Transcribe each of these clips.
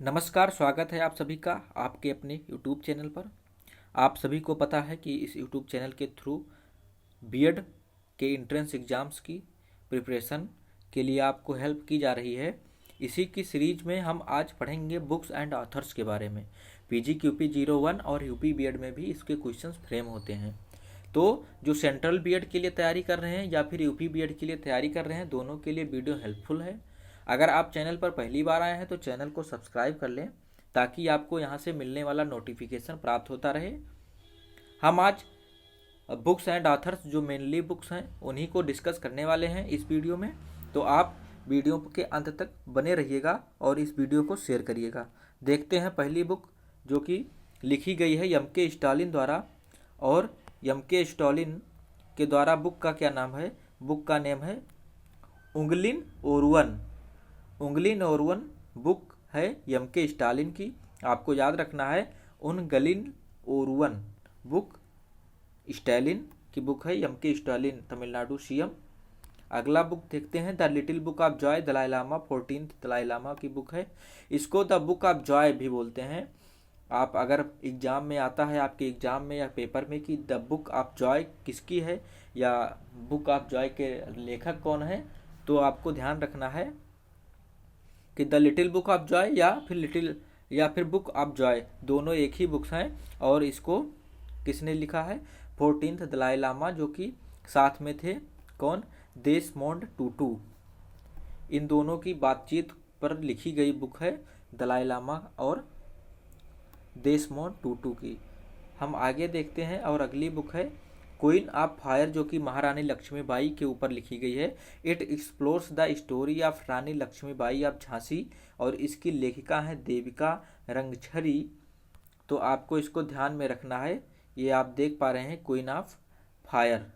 नमस्कार, स्वागत है आप सभी का आपके अपने YouTube चैनल पर। आप सभी को पता है कि इस YouTube चैनल के थ्रू बीएड के एंट्रेंस एग्ज़ाम्स की प्रिपरेशन के लिए आपको हेल्प की जा रही है। इसी की सीरीज में हम आज पढ़ेंगे बुक्स एंड ऑथर्स के बारे में। PGQP01 और यूपी बीएड में भी इसके क्वेश्चंस फ्रेम होते हैं। तो जो सेंट्रल बीएड के लिए तैयारी कर रहे हैं या फिर यूपी बीएड के लिए तैयारी कर रहे हैं, दोनों के लिए वीडियो हेल्पफुल है। अगर आप चैनल पर पहली बार आए हैं तो चैनल को सब्सक्राइब कर लें ताकि आपको यहाँ से मिलने वाला नोटिफिकेशन प्राप्त होता रहे। हम आज बुक्स एंड ऑथर्स जो मेनली बुक्स हैं उन्हीं को डिस्कस करने वाले हैं इस वीडियो में। तो आप वीडियो के अंत तक बने रहिएगा और इस वीडियो को शेयर करिएगा। देखते हैं पहली बुक जो कि लिखी गई है एम के स्टालिन द्वारा। और एम के स्टालिन के द्वारा बुक का क्या नाम है? बुक का नेम है उंगलिन ओरुवन। उंगलिन ओरुवन बुक है एम के स्टालिन की। आपको याद रखना है उनगलिन ओरुवन बुक स्टालिन की बुक है। M K Stalin Tamil Nadu CM. अगला बुक देखते हैं the little book of joy, Dalai Lama 14th Dalai Lama की बुक है। इसको द बुक ऑफ जॉय भी बोलते हैं। आप अगर एग्जाम में आता है आपके एग्जाम में या पेपर में कि द बुक ऑफ जॉय किसकी है या बुक ऑफ जॉय के लेखक कौन है, तो आपको ध्यान रखना है कि the little book of Joy या फिर बुक ऑफ जॉय दोनों एक ही बुक्स हैं। और इसको किसने लिखा है? 14th दलाई लामा, जो कि साथ में थे कौन? देसमोंड टूटू। इन दोनों की बातचीत पर लिखी गई बुक है दलाई लामा और देसमोंड टूटू की। हम आगे देखते हैं और अगली बुक है क्वीन ऑफ फायर, जो कि महारानी लक्ष्मीबाई के ऊपर लिखी गई है। It explores the story of Rani Lakshmibai of Jhansi और इसकी लेखिका है देविका रंगछरी। तो आपको इसको ध्यान में रखना है। ये आप देख पा रहे हैं क्वीन ऑफ फायर।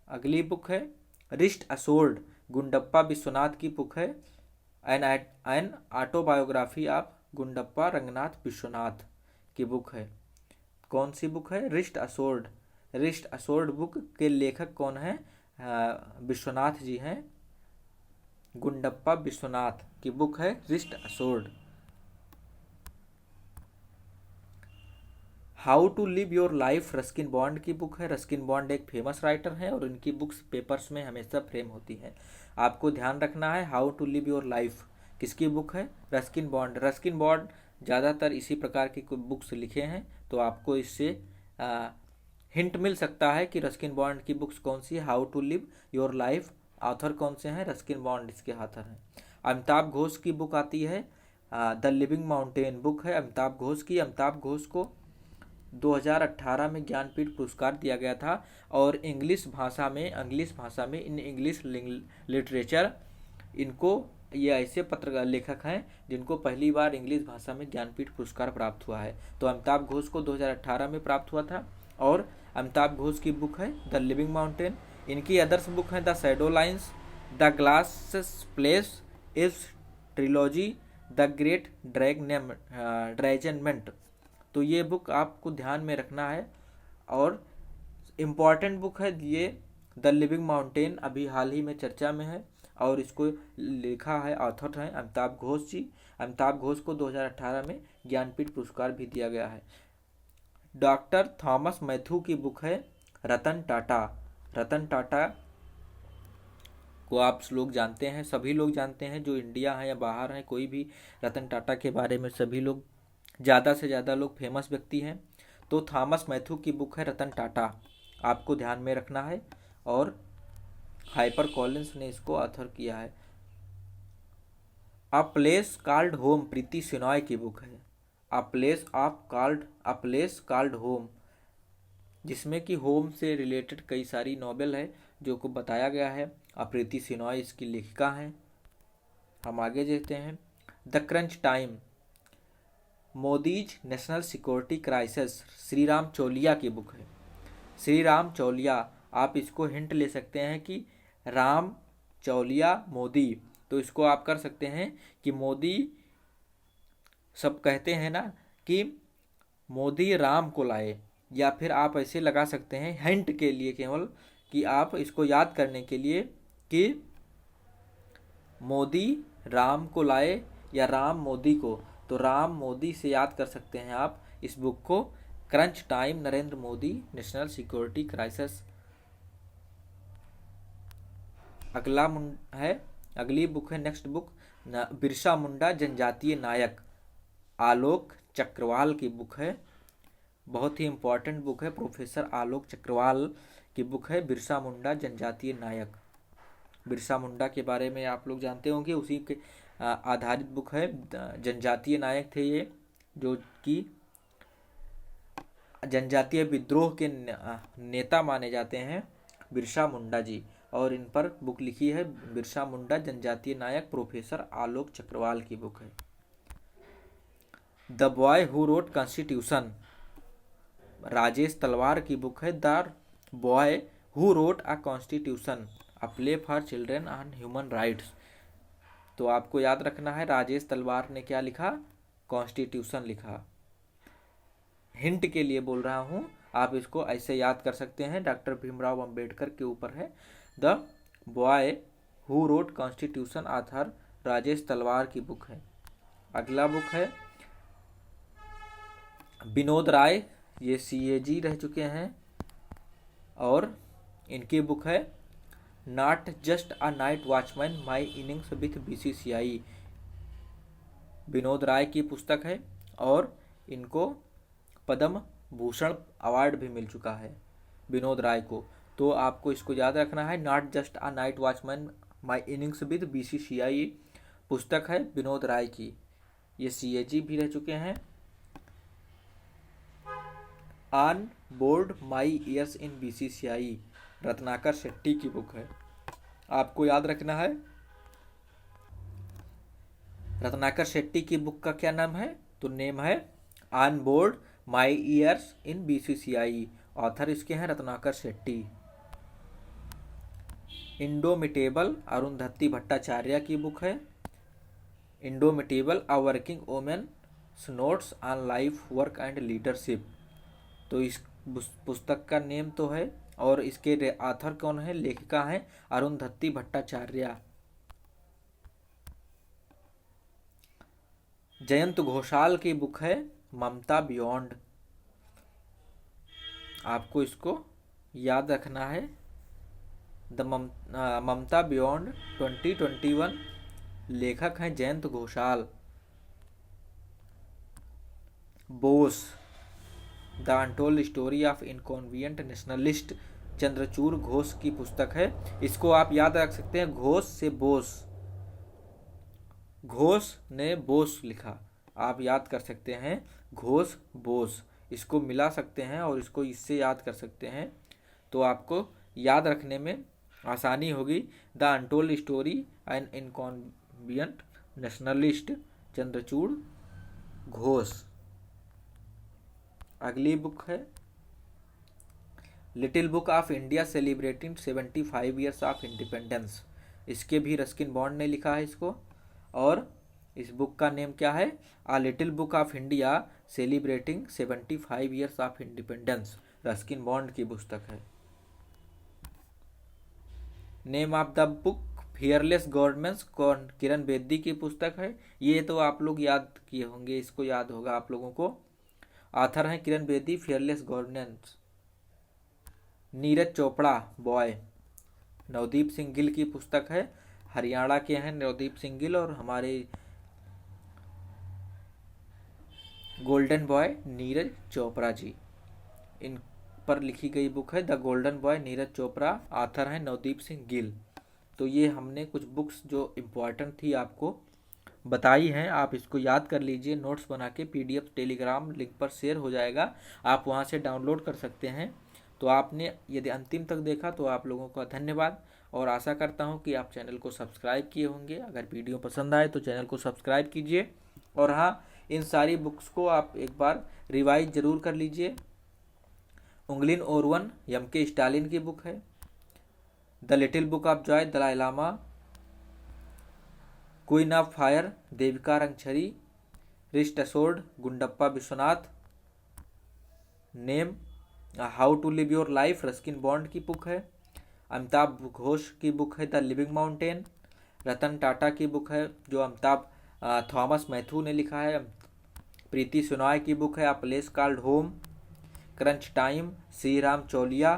अगली बुक है रिस्ट असोर्ड, गुंडप्पा विश्वनाथ की बुक है। An autobiography of Gundappa Ranganath Vishwanath की बुक है। कौन सी बुक है? रिस्ट असोर्ड। रिस्ट असोर्ड बुक के लेखक कौन है? विश्वनाथ जी हैं। गुंडप्पा विश्वनाथ की बुक है wrist assured. How to live your life, Ruskin Bond की बुक है। रस्किन बॉन्ड एक फेमस राइटर हैं और इनकी बुक्स पेपर्स में हमेशा फ्रेम होती हैं। आपको ध्यान रखना है how to live your life किसकी बुक है? Ruskin Bond. रस्किन बॉन्ड ज़्यादातर इसी प्रकार की बुक्स लिखे हैं, तो आपको इससे हिंट मिल सकता है कि रस्किन बॉन्ड की बुक्स कौन सी है। How to live your life author कौन से हैं? रस्किन बॉन्ड इसके ऑथर हैं। अमिताभ घोष की बुक आती है द लिविंग माउंटेन बुक है अमिताभ घोष की। अमिताभ घोष को 2018 में ज्ञानपीठ पुरस्कार दिया गया था और इंग्लिश भाषा में इन इंग्लिश लिटरेचर इनको ये ऐसे पत्र लेखक हैं जिनको पहली बार इंग्लिश भाषा में ज्ञानपीठ पुरस्कार प्राप्त हुआ है। तो अमिताभ घोष को 2018 में प्राप्त हुआ था और अमिताभ घोष की बुक है द लिविंग माउंटेन। इनकी अदर्स बुक है the shadow lines, the glass place is trilogy, the great derangement. तो ये बुक आपको ध्यान में रखना है और इम्पॉर्टेंट बुक है ये द लिविंग माउंटेन। अभी हाल ही में चर्चा में है और इसको लिखा है ऑथर हैं अमिताभ घोष जी। अमिताभ घोष को 2018 में ज्ञानपीठ पुरस्कार भी दिया गया है। डॉक्टर थॉमस मैथ्यू की बुक है रतन टाटा। रतन टाटा को आप लोग जानते हैं, सभी लोग जानते हैं, जो इंडिया है या बाहर हैं, कोई भी रतन टाटा के बारे में सभी लोग, ज़्यादा से ज़्यादा लोग फेमस व्यक्ति हैं। तो थॉमस मैथ्यू की बुक है रतन टाटा, आपको ध्यान में रखना है। और हाइपर कॉलिंस ने इसको ऑथर किया है। अ प्लेस कॉल्ड होम प्रीति सिनॉय की बुक है। अ प्लेस कॉल्ड होम, जिसमें कि होम से रिलेटेड कई सारी नॉवेल है जो को बताया गया है। प्रीति सिनॉय इसकी लेखिका हैं। हम आगे देखते हैं the crunch time, Modi's national security crisis, Shri Ram Chauliya की बुक है। श्री राम चौलिया, आप इसको हिंट ले सकते हैं कि राम चौलिया मोदी, तो इसको आप कर सकते हैं कि मोदी, सब कहते हैं ना कि मोदी राम को लाए, या फिर आप ऐसे लगा सकते हैं हिंट के लिए केवल कि आप इसको याद करने के लिए कि मोदी राम को लाए या राम मोदी को, तो राम मोदी से याद कर सकते हैं आप इस बुक को। Crunch time Narendra Modi national security crisis. अगली बुक है नेक्स्ट बुक बिरसा मुंडा जनजातीय नायक, आलोक चक्रवाल की बुक है। बहुत ही इंपॉर्टेंट बुक है, प्रोफेसर आलोक चक्रवाल की बुक है बिरसा मुंडा जनजातीय नायक। बिरसा मुंडा के बारे में आप लोग जानते होंगे, उसी के आधारित बुक है। जनजातीय नायक थे ये, जो कि जनजातीय विद्रोह के नेता माने जाते हैं बिरसा मुंडा जी, और इन पर बुक लिखी है बिरसा मुंडा जनजातीय नायक, प्रोफेसर आलोक चक्रवाल की बुक है। The boy who wrote constitution, Rajesh Talwar की बुक है। The boy who wrote a constitution, a play for children on human rights. तो आपको याद रखना है राजेश तलवार ने क्या लिखा, कॉन्स्टिट्यूशन लिखा। हिंट के लिए बोल रहा हूँ, आप इसको ऐसे याद कर सकते हैं, डॉक्टर भीमराव अंबेडकर के ऊपर है। The boy who wrote constitution, author Rajesh Talwar की बुक है। अगला बुक है विनोद राय, ये CAG रह चुके हैं, और इनकी बुक है not just a night watchman my innings with BCCI। Vinod Rai की पुस्तक है, और इनको पद्म भूषण अवार्ड भी मिल चुका है विनोद राय को। तो आपको इसको याद रखना है, not just a night watchman my innings with BCCI पुस्तक है विनोद राय की। ये CAG भी रह चुके हैं। On board my years in BCCI, Ratnakar Shetty की बुक है। आपको याद रखना है रत्नाकर शेट्टी की बुक का क्या नाम है, तो नेम है on board my years in BCCI, author इसके हैं रत्नाकर शेट्टी। इंडोमिटेबल अरुंधति भट्टाचार्य की बुक है। Indomitable a working women notes on life work and leadership, तो इस पुस्तक का नेम तो है, और इसके ऑथर कौन है, लेखिका है अरुंधति भट्टाचार्य। जयंत घोषाल की बुक है ममता बियॉन्ड, आपको इसको याद रखना है। द ममता बियॉन्ड 2021, लेखक हैं Jayant Ghoshal. Bose the untold story of inconvenient nationalist, Chandrachur Ghosh की पुस्तक है। इसको आप याद रख सकते हैं, घोष से बोस, घोष ने बोस लिखा, आप याद कर सकते हैं घोष बोस, इसको मिला सकते हैं और इसको इससे याद कर सकते हैं, तो आपको याद रखने में आसानी होगी। The untold story and inconvenient nationalist, Chandrachur Ghosh. अगली बुक है little book of India celebrating 75 years of independence, इसके भी रस्किन बॉन्ड ने लिखा है इसको, और इस बुक का नेम क्या है, a little book of India celebrating 75 years of independence, Ruskin Bond की पुस्तक है। Name of the book fearless governance, Kiran Bedi की पुस्तक है। ये तो आप लोग याद किए होंगे, इसको याद होगा आप लोगों को, ऑथर हैं Kiran Bedi, fearless governance. Neeraj Chopra boy, Navdeep Singh Gill की पुस्तक है, हरियाणा के हैं नवदीप सिंह गिल, और हमारे गोल्डन बॉय नीरज चोपड़ा जी, इन पर लिखी गई बुक है the golden boy Neeraj Chopra, author हैं नवदीप सिंह गिल। तो ये हमने कुछ बुक्स जो इम्पोर्टेंट थी आपको बताई हैं, आप इसको याद कर लीजिए, नोट्स बना के PDF टेलीग्राम लिंक पर शेयर हो जाएगा, आप वहाँ से डाउनलोड कर सकते हैं। तो आपने यदि अंतिम तक देखा तो आप लोगों का धन्यवाद, और आशा करता हूँ कि आप चैनल को सब्सक्राइब किए होंगे। अगर वीडियो पसंद आए तो चैनल को सब्सक्राइब कीजिए, और हाँ, इन सारी बुक्स को आप एक बार रिवाइज ज़रूर कर लीजिए। उंगलिन ओरवन MK स्टालिन की बुक है। The little book of joy Dalai Lama, queen of fire Devika Rangachari, wrist assured Gundappa Vishwanath. Name how to live your life, Ruskin Bond की बुक है। अमिताभ घोष की बुक है the living mountain. Ratan Tata की बुक है जो अमिताभ थॉमस मैथ्यू ने लिखा है। प्रीति सुनॉय की बुक है a place called home. Crunch time Shri Ram Chaulia.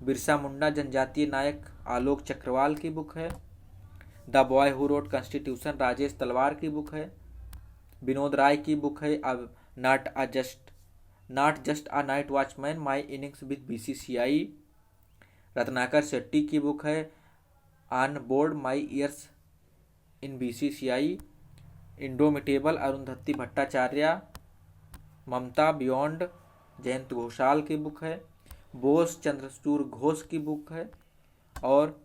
Birsa Munda जनजातीय नायक आलोक चक्रवाल की बुक है। The boy who wrote constitution Rajesh Talwar की बुक है। विनोद राय की बुक है not just a night watchman my innings with BCCI। Ratnakar Shetty की बुक है on board my years in BCCI। Indomitable Arundhati Bhattacharya. Mamata beyond Jayant Ghoshal की बुक है। बोस चंद्रचूड़ घोष की बुक है। और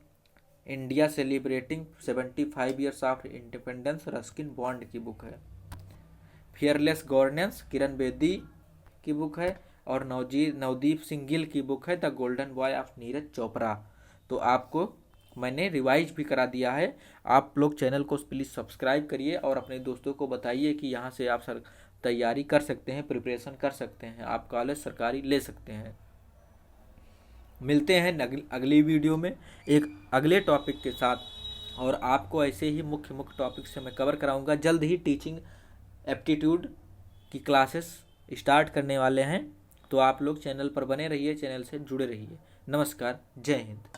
India celebrating 75 years of independence Ruskin Bond की बुक है। फियरलेस गवर्नेंस किरण बेदी की बुक है। और नवदीप सिंह गिल की बुक है the golden boy of Neeraj Chopra. तो आपको मैंने रिवाइज भी करा दिया है। आप लोग चैनल को प्लीज़ सब्सक्राइब करिए और अपने दोस्तों को बताइए कि यहाँ से आप तैयारी कर सकते हैं, प्रिपरेशन कर सकते हैं, आप कॉलेज सरकारी ले सकते हैं। मिलते हैं अगली वीडियो में एक अगले टॉपिक के साथ। और आपको ऐसे ही मुख्य टॉपिक से मैं कवर कराऊंगा। जल्द ही टीचिंग एप्टीट्यूड की क्लासेस स्टार्ट करने वाले हैं। तो आप लोग चैनल पर बने रहिए, चैनल से जुड़े रहिए। नमस्कार, जय हिंद।